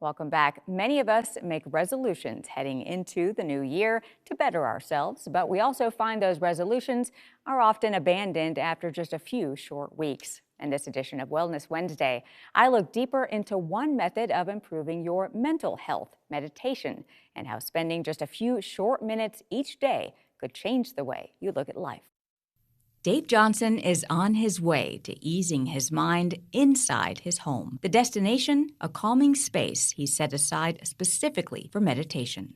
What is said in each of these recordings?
Welcome back. Many of us make resolutions heading into the new year to better ourselves, but we also find those resolutions are often abandoned after just a few short weeks. In this edition of Wellness Wednesday, I look deeper into one method of improving your mental health, meditation, and how spending just a few short minutes each day could change the way you look at life. Dave Johnson is on his way to easing his mind inside his home. The destination, a calming space he set aside specifically for meditation.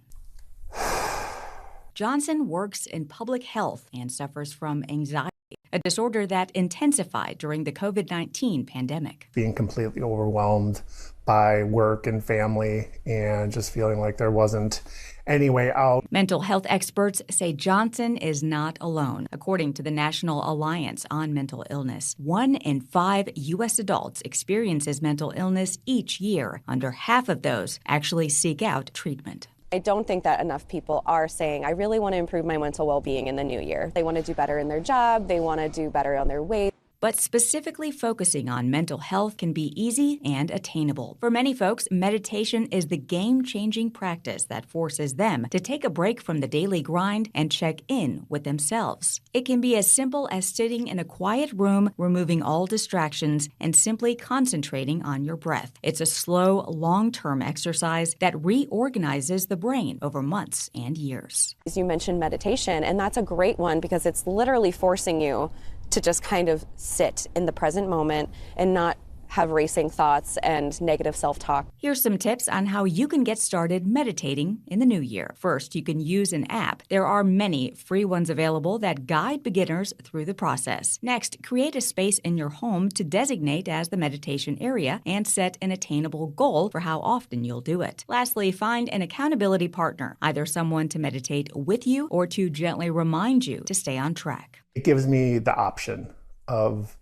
Johnson works in public health and suffers from anxiety, a disorder that intensified during the COVID-19 pandemic. Being completely overwhelmed by work and family and just feeling like there wasn't any way out. Mental health experts say Johnson is not alone. According to the National Alliance on Mental Illness, 1 in 5 U.S. adults experiences mental illness each year. Under half of those actually seek out treatment. I don't think that enough people are saying, I really want to improve my mental well-being in the new year. They want to do better in their job. They want to do better on their weight. But specifically focusing on mental health can be easy and attainable. For many folks, meditation is the game-changing practice that forces them to take a break from the daily grind and check in with themselves. It can be as simple as sitting in a quiet room, removing all distractions, and simply concentrating on your breath. It's a slow, long-term exercise that reorganizes the brain over months and years. As you mentioned meditation, and that's a great one because it's literally forcing you to just kind of sit in the present moment and not have racing thoughts and negative self-talk. Here's some tips on how you can get started meditating in the new year. First, you can use an app. There are many free ones available that guide beginners through the process. Next, create a space in your home to designate as the meditation area and set an attainable goal for how often you'll do it. Lastly, find an accountability partner, either someone to meditate with you or to gently remind you to stay on track. It gives me the option of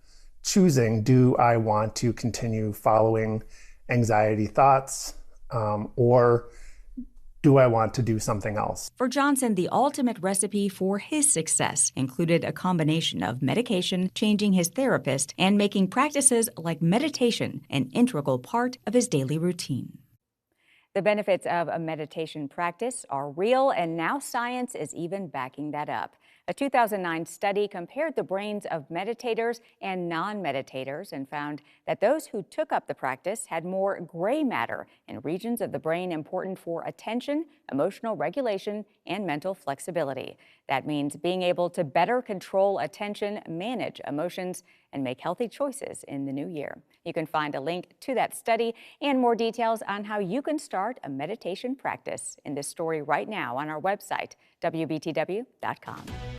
choosing, do I want to continue following anxiety thoughts or do I want to do something else? For Johnson, the ultimate recipe for his success included a combination of medication, changing his therapist, and making practices like meditation an integral part of his daily routine. The benefits of a meditation practice are real, and now science is even backing that up. A 2009 study compared the brains of meditators and non-meditators and found that those who took up the practice had more gray matter in regions of the brain important for attention, emotional regulation, and mental flexibility. That means being able to better control attention, manage emotions, and make healthy choices in the new year. You can find a link to that study and more details on how you can start a meditation practice in this story right now on our website, WBTW.com.